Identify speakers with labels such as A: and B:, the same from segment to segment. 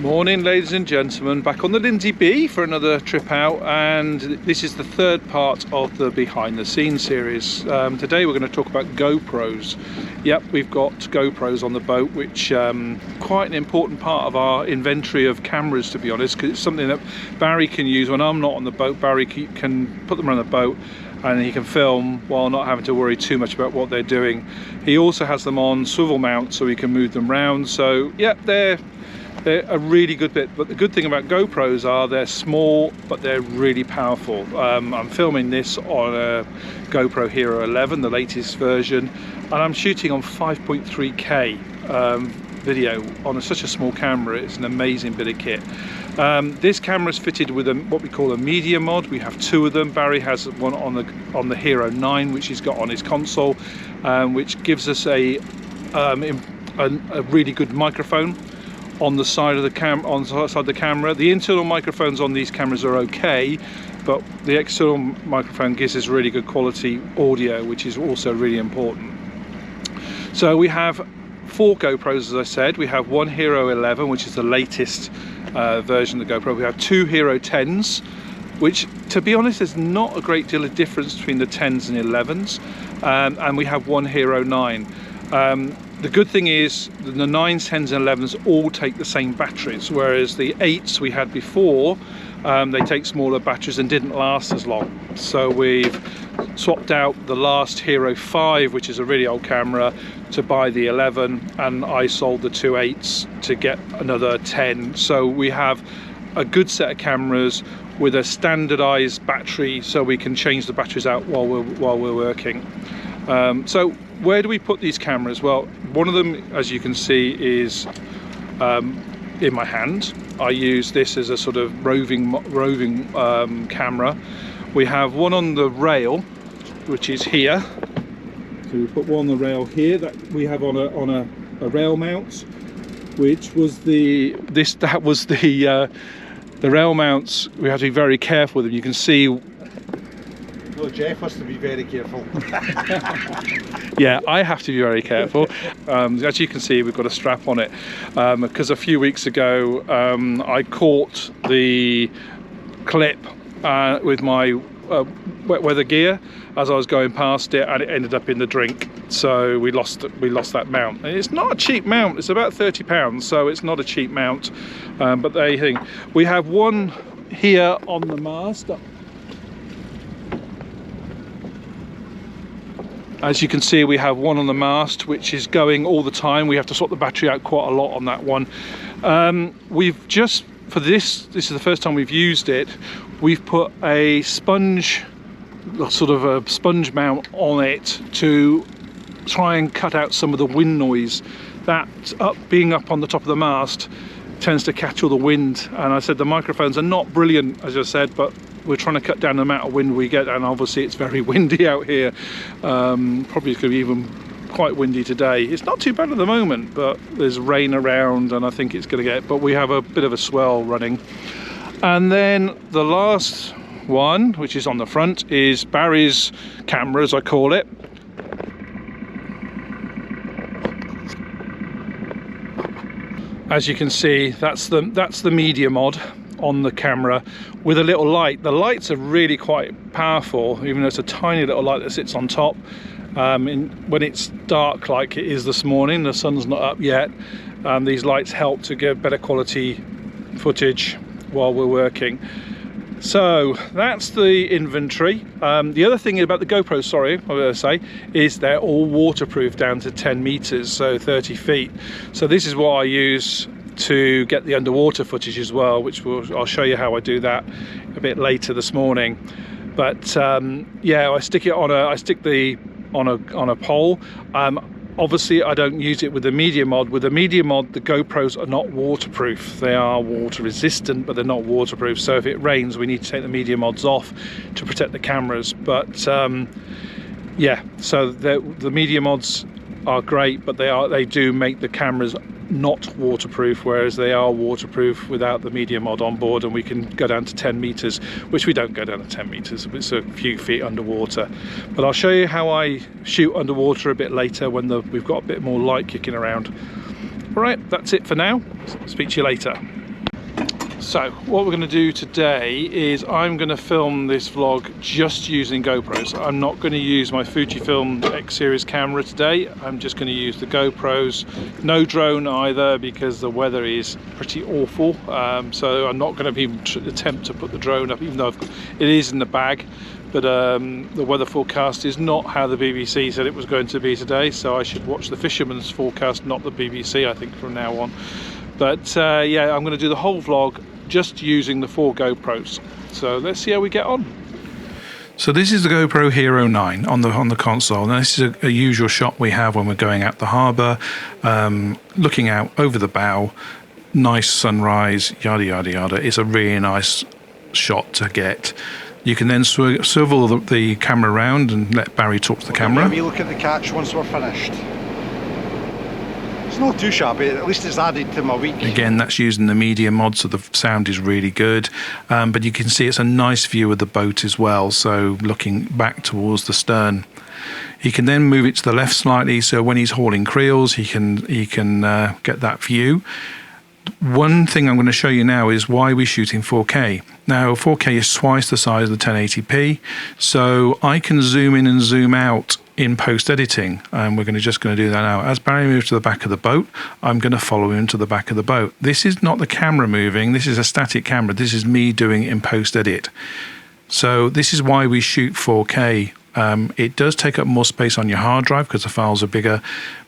A: Morning ladies and gentlemen, back on the Lynsey B for another trip out, and this is the third part of the behind the scenes series. Today we're going to talk about GoPros. Yep, we've got GoPros on the boat, which quite an important part of our inventory of cameras, to be honest, because it's something that Barry can use when I'm not on the boat. Barry can put them on the boat and he can film while not having to worry too much about what they're doing. He also has them on swivel mount so he can move them around. So yeah, they're a really good bit, but the good thing about GoPros are they're small but they're really powerful. I'm filming this on a GoPro Hero 11, the latest version, and I'm shooting on 5.3K video on such a small camera. It's an amazing bit of kit. This camera is fitted with what we call a media mod. We have two of them. Barry has one on the Hero 9, which he's got on his console, which gives us a really good microphone on the side of the camera. The internal microphones on these cameras are okay, but the external microphone gives us really good quality audio, which is also really important. So we have 4 GoPros, as I said. We have one Hero 11, which is the latest version of the GoPro. We have 2 Hero 10s, which, to be honest, there's not a great deal of difference between the 10s and 11s, and we have one Hero 9. The good thing is the 9s, 10s and 11s all take the same batteries, whereas the 8s we had before, they take smaller batteries and didn't last as long. So we've swapped out the last Hero 5, which is a really old camera, to buy the 11, and I sold the 2 8s to get another 10. So we have a good set of cameras with a standardized battery, so we can change the batteries out while we're working. So where do we put these cameras? Well, one of them, as you can see, is in my hand. I use this as a sort of roving camera. We have one on the rail, which is here. So we put one on the rail here that we have on a rail mount, which was the rail mounts. We have to be very careful with them. You can see.
B: No, Jeff has to be very careful.
A: Yeah, I have to be very careful. As you can see, we've got a strap on it because a few weeks ago I caught the clip with my wet weather gear as I was going past it, and it ended up in the drink. So we lost that mount. And it's not a cheap mount. It's about £30, so it's not a cheap mount. But they think we have one here on the mast. As you can see, we have one on the mast which is going all the time. We have to swap the battery out quite a lot on that one. We've just, for this is the first time we've used it, we've put a sponge, sort of a sponge mount on it to try and cut out some of the wind noise. That being up on the top of the mast tends to catch all the wind, and I said the microphones are not brilliant, as I said, but we're trying to cut down the amount of wind we get, and obviously it's very windy out here. Probably it's going to be even quite windy today. It's not too bad at the moment, but there's rain around and I think it's going to get, but we have a bit of a swell running. And then the last one, which is on the front, is Barry's camera, as I call it. As you can see, that's the media mod on the camera with a little light. The lights are really quite powerful, even though it's a tiny little light that sits on top. When it's dark like it is this morning, the sun's not up yet, these lights help to get better quality footage while we're working. So that's the inventory. The other thing about the GoPro, sorry, I was going to say, is they're all waterproof down to 10 meters, so 30 feet. So this is what I use to get the underwater footage as well, which I'll show you how I do that a bit later this morning. But yeah, I stick on a pole. Obviously I don't use it with the media mod. With the media mod, the GoPros are not waterproof. They are water resistant, but they're not waterproof. So if it rains, we need to take the media mods off to protect the cameras. But yeah, so the media mods are great, but they do make the cameras not waterproof, whereas they are waterproof without the media mod on board, and we can go down to 10 meters, which we don't go down to 10 meters. It's a few feet underwater. But I'll show you how I shoot underwater a bit later when we've got a bit more light kicking around. All right, that's it for now. Speak to you later. So what we're going to do today is I'm going to film this vlog just using GoPros. I'm not going to use my Fujifilm X series camera today. I'm just going to use the GoPros. No drone either, because the weather is pretty awful. So I'm not going to even attempt to put the drone up, even though it is in the bag. But the weather forecast is not how the BBC said it was going to be today, so I should watch the fisherman's forecast, not the BBC, I think, from now on. But yeah, I'm going to do the whole vlog just using the 4 GoPros. So let's see how we get on. So this is the GoPro Hero 9 on the console. Now this is a usual shot we have when we're going out the harbour, looking out over the bow, nice sunrise, yada yada yada. It's a really nice shot to get. You can then swivel the camera around and let Barry talk to the camera.
B: Have a look at the catch once we're finished. It's not too shabby, at least it's added to my week.
A: Again, that's using the media mod, so the sound is really good. But you can see it's a nice view of the boat as well, so looking back towards the stern. He can then move it to the left slightly, so when he's hauling creels, he can get that view. One thing I'm going to show you now is why we're shooting 4K. Now 4K is twice the size of the 1080p, so I can zoom in and zoom out in post editing, and we're just going to do that now. As Barry moves to the back of the boat, I'm going to follow him to the back of the boat. This is not the camera moving, this is a static camera. This is me doing in post edit. So this is why we shoot 4K. It does take up more space on your hard drive because the files are bigger,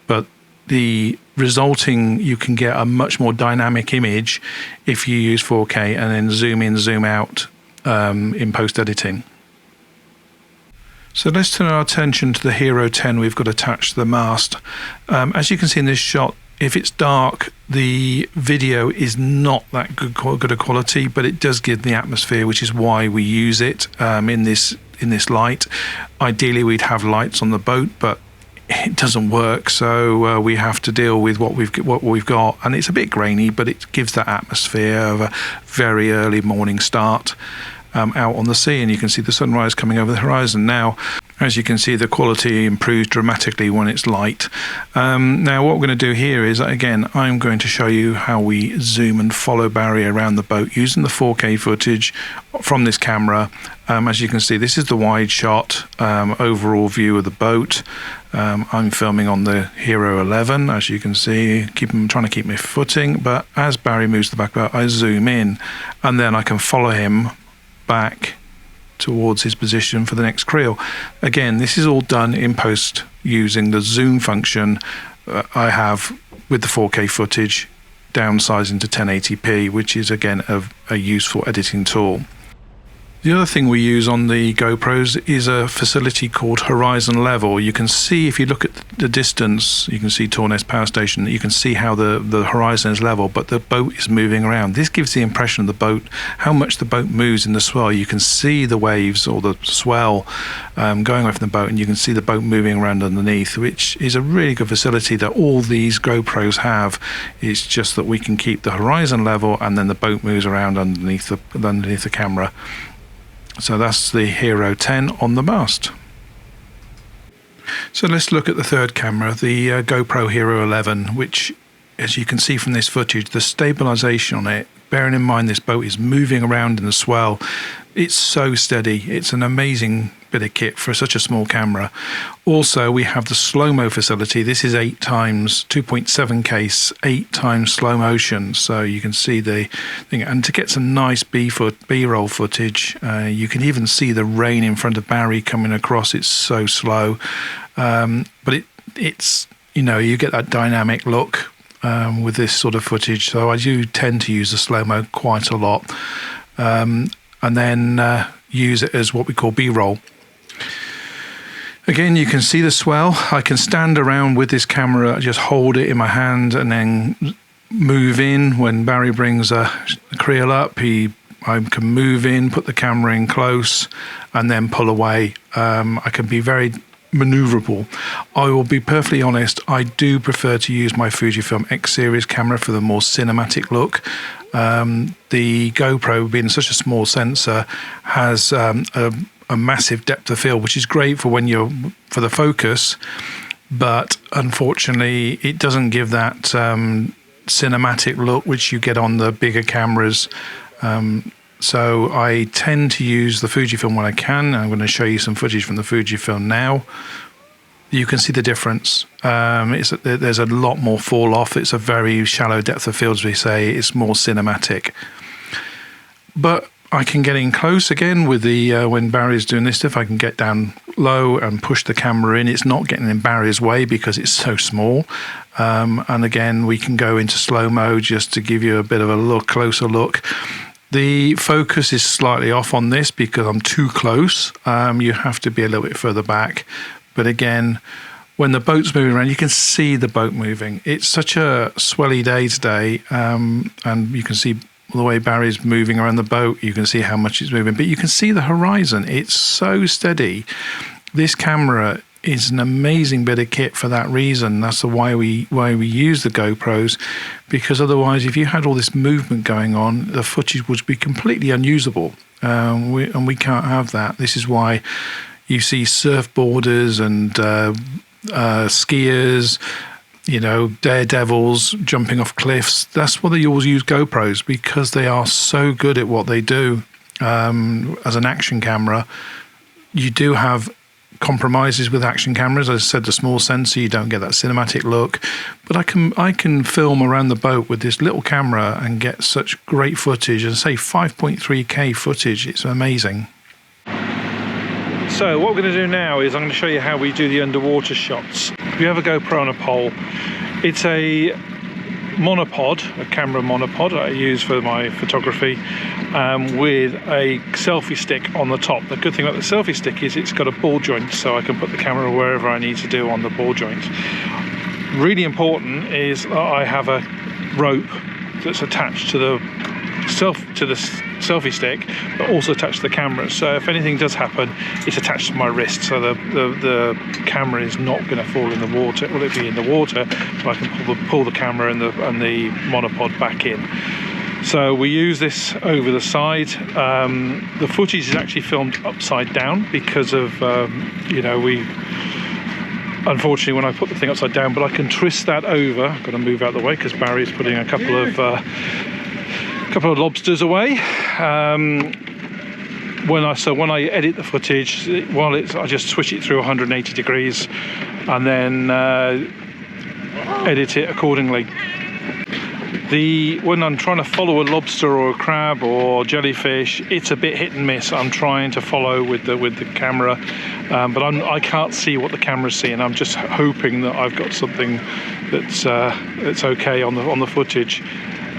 A: but the resulting, you can get a much more dynamic image if you use 4K and then zoom in, zoom out in post editing. So let's turn our attention to the Hero 10 we've got attached to the mast. As you can see in this shot, if it's dark, the video is not that good a quality, but it does give the atmosphere, which is why we use it in this light. Ideally, we'd have lights on the boat, but it doesn't work, so we have to deal with what we've got, and it's a bit grainy, but it gives that atmosphere of a very early morning start out on the sea, and you can see the sunrise coming over the horizon. Now, as you can see, the quality improves dramatically when it's light. Now what we're going to do here is, again, I'm going to show you how we zoom and follow Barry around the boat using the 4K footage from this camera. As you can see, this is the wide shot overall view of the boat. I'm filming on the Hero 11, as you can see, trying to keep my footing, but as Barry moves to the back of the boat, I zoom in, and then I can follow him back towards his position for the next creel. Again, this is all done in post using the zoom function I have with the 4K footage, downsizing to 1080p, which is again a useful editing tool. The other thing we use on the GoPros is a facility called Horizon Level. You can see, if you look at the distance, you can see Torness Power Station, you can see how the horizon is level, but the boat is moving around. This gives the impression of the boat, how much the boat moves in the swell. You can see the waves or the swell going away from the boat, and you can see the boat moving around underneath, which is a really good facility that all these GoPros have. It's just that we can keep the horizon level, and then the boat moves around underneath the camera. So that's the Hero 10 on the mast. So let's look at the third camera, the GoPro Hero 11, which, as you can see from this footage, the stabilization on it, bearing in mind this boat is moving around in the swell, it's so steady. It's an amazing bit of kit for such a small camera. Also, we have the slow-mo facility. This is 8 times 2.7 case, 8 times slow motion, so you can see the thing. And to get some nice B-roll footage, you can even see the rain in front of Barry coming across. It's so slow, but it's you get that dynamic look with this sort of footage. So I do tend to use the slow-mo quite a lot, and then use it as what we call B-roll. Again, you can see the swell. I can stand around with this camera, just hold it in my hand, and then move in. When Barry brings a creel up, I can move in, put the camera in close, and then pull away. I can be very maneuverable. I will be perfectly honest, I do prefer to use my Fujifilm X series camera for the more cinematic look. The GoPro, being such a small sensor, has a massive depth of field, which is great for for the focus, but unfortunately it doesn't give that cinematic look which you get on the bigger cameras. So I tend to use the Fujifilm when I can. I'm going to show you some footage from the Fujifilm now. You can see the difference. There's a lot more fall off. It's a very shallow depth of field, as we say. It's more cinematic. But I can get in close again with the when Barry's doing this stuff. I can get down low and push the camera in. It's not getting in Barry's way because it's so small. And again, we can go into slow-mo just to give you a bit of a closer look. The focus is slightly off on this because I'm too close. You have to be a little bit further back. But again, when the boat's moving around, you can see the boat moving. It's such a swelly day today, and you can see the way Barry's moving around the boat. You can see how much it's moving, but you can see the horizon. It's so steady. This camera is an amazing bit of kit for that reason. That's why we use the GoPros, because otherwise, if you had all this movement going on, the footage would be completely unusable, and we can't have that. This is why you see surfboarders and skiers, daredevils jumping off cliffs. That's why they always use GoPros, because they are so good at what they do. As an action camera, you do have compromises with action cameras. As I said, the small sensor, you don't get that cinematic look. But I can film around the boat with this little camera and get such great footage, and say 5.3K footage. It's amazing. So what we're going to do now is I'm going to show you how we do the underwater shots. We have a GoPro on a pole. It's a monopod, a camera monopod that I use for my photography, with a selfie stick on the top. The good thing about the selfie stick is it's got a ball joint, so I can put the camera wherever I need to do on the ball joint. Really important is I have a rope that's attached to the selfie stick, but also attached to the camera, so if anything does happen, it's attached to my wrist, so the camera is not going to fall in the water. Will it be in the water, so I can pull the camera and the monopod back in. So we use this over the side. The footage is actually filmed upside down because of unfortunately, when I put the thing upside down, but I can twist that over. I've got to move out of the way because Barry's putting a couple of lobsters away. When I edit the footage, I just switch it through 180 degrees and then edit it accordingly. When I'm trying to follow a lobster or a crab or jellyfish, it's a bit hit and miss. I'm trying to follow with the camera, but I can't see what the camera's seeing. I'm just hoping that I've got something that's okay on the footage.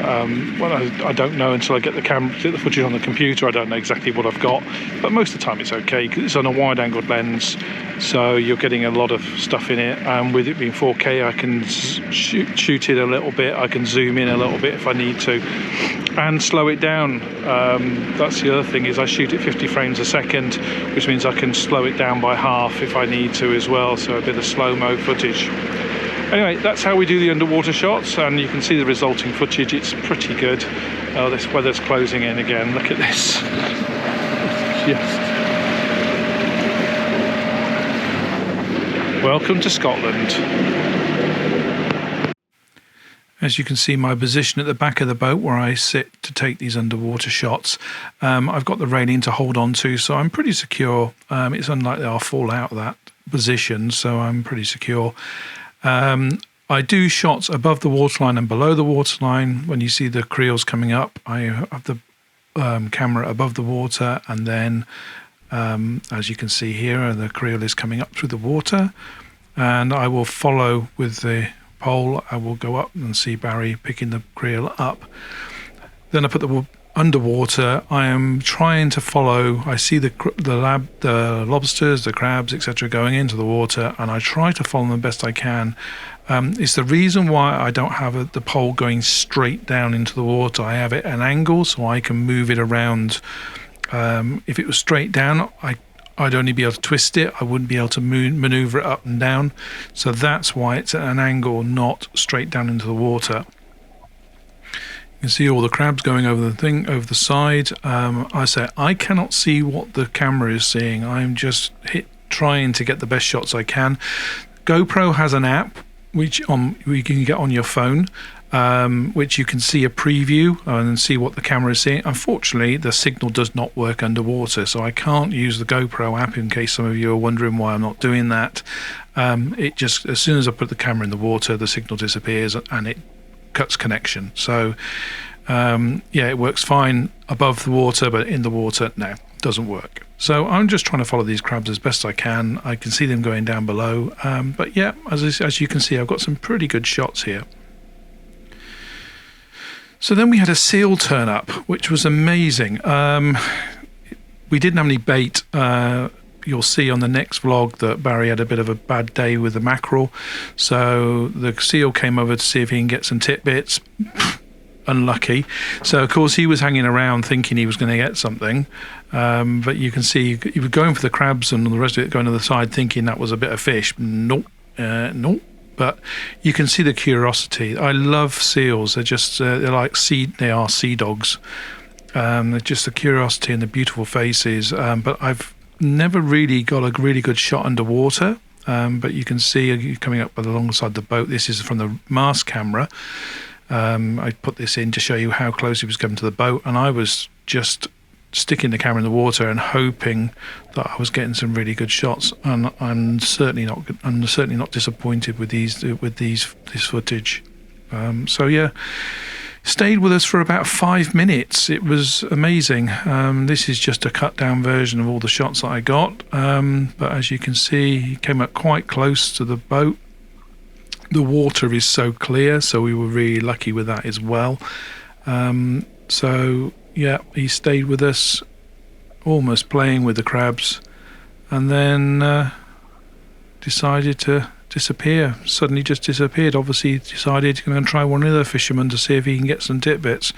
A: I don't know until I get the footage on the computer. I don't know exactly what I've got, but most of the time it's okay because it's on a wide-angled lens, so you're getting a lot of stuff in it. And with it being 4K, I can shoot it a little bit. I can zoom in a little bit if I need to, and slow it down. That's the other thing, is I shoot at 50 frames a second, which means I can slow it down by half if I need to as well. So a bit of slow-mo footage. Anyway, that's how we do the underwater shots, and you can see the resulting footage. It's pretty good. Oh, this weather's closing in again. Look at this. Welcome to Scotland. As you can see, my position at the back of the boat where I sit to take these underwater shots, I've got the railing to hold on to, so I'm pretty secure. It's unlikely I'll fall out of that position, so I'm pretty secure. I do shots above the waterline and below the waterline. When you see the creels coming up, I have the camera above the water, and then as you can see here, the creel is coming up through the water, and I will follow with the pole. I will go up and see Barry picking the creel up. Then I put the underwater. I am trying to follow. I see the lobsters, the crabs, etc. going into the water, and I try to follow them best I can. It's the reason why I don't have the pole going straight down into the water. I have it at an angle so I can move it around. If it was straight down, I'd only be able to twist it. I wouldn't be able to maneuver it up and down. So that's why it's at an angle, not straight down into the water. You can see all the crabs going over the side. I cannot see what the camera is seeing. I'm just trying to get the best shots I can. GoPro has an app which you can get on your phone, which you can see a preview and see what the camera is seeing. Unfortunately, the signal does not work underwater, so I can't use the GoPro app, in case some of you are wondering why I'm not doing that. It just, as soon as I put the camera in the water, the signal disappears and it cuts connection. So yeah, it works fine above the water, but in the water, no, doesn't work. So I'm just trying to follow these crabs as best I can. I can see them going down below, but yeah, as you can see, I've got some pretty good shots here. So then we had a seal turn up, which was amazing. We didn't have any bait. You'll see on the next vlog that Barry had a bit of a bad day with the mackerel. So the seal came over to see if he can get some titbits. Unlucky. So of course he was hanging around thinking he was going to get something. But you can see he was going for the crabs and the rest of it going to the side thinking that was a bit of fish. Nope. Nope. But you can see the curiosity. I love seals. They're just they're like sea dogs. They're just the curiosity and the beautiful faces. But I've never really got a really good shot underwater. But you can see coming up alongside the boat. This is from the mast camera. I put this in to show you how close he was coming to the boat, and I was just sticking the camera in the water and hoping that I was getting some really good shots. And I'm certainly not disappointed with this footage. So yeah, stayed with us for about 5 minutes. It was amazing. This is just a cut down version of all the shots that I got. But as you can see, he came up quite close to the boat. The water is so clear, so we were really lucky with that as well. So yeah, he stayed with us, almost playing with the crabs, and then decided to disappear. Suddenly just disappeared. Obviously he decided he's going to try one of the fishermen to see if he can get some titbits.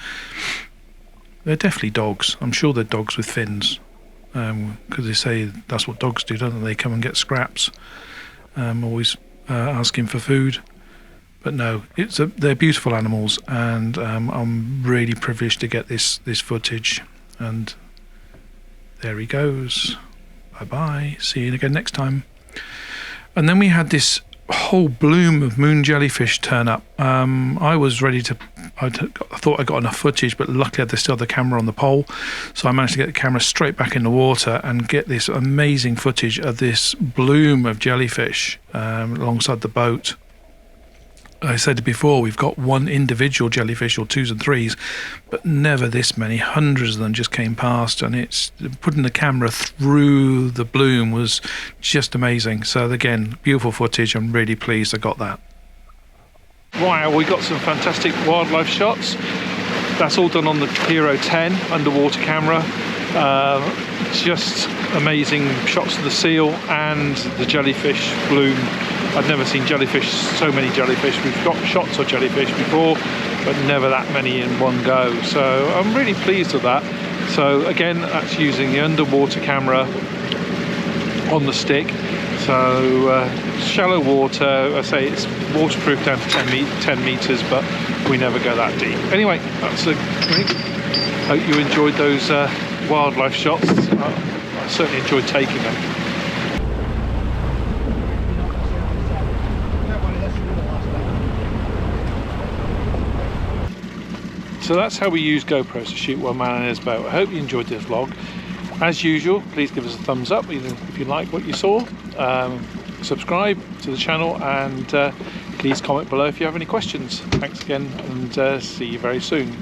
A: They're definitely dogs. I'm sure they're dogs with fins, because they say that's what dogs do, don't they? They come and get scraps, always asking for food. But no, they're beautiful animals, and I'm really privileged to get this footage. And there he goes. Bye bye. See you again next time. And then we had this whole bloom of moon jellyfish turn up. I was ready to. I thought I got enough footage, but luckily I still had the camera on the pole, so I managed to get the camera straight back in the water and get this amazing footage of this bloom of jellyfish alongside the boat. I said before, we've got one individual jellyfish or twos and threes, but never this many. Hundreds of them just came past, and it's putting the camera through the bloom was just amazing. So again, beautiful footage. I'm really pleased I got that. Wow, we got some fantastic wildlife shots. That's all done on the Hero 10 underwater camera. Just amazing shots of the seal and the jellyfish bloom. I've never seen so many jellyfish. We've got shots of jellyfish before, but never that many in one go. So I'm really pleased with that. So again, that's using the underwater camera on the stick. So shallow water, I say it's waterproof down to 10 meters, but we never go that deep. Anyway, that's a great. Hope you enjoyed those wildlife shots. I certainly enjoyed taking them. So that's how we use GoPros to shoot one man in his boat. I hope you enjoyed this vlog. As usual, please give us a thumbs up if you like what you saw. Subscribe to the channel, and please comment below if you have any questions. Thanks again, and see you very soon.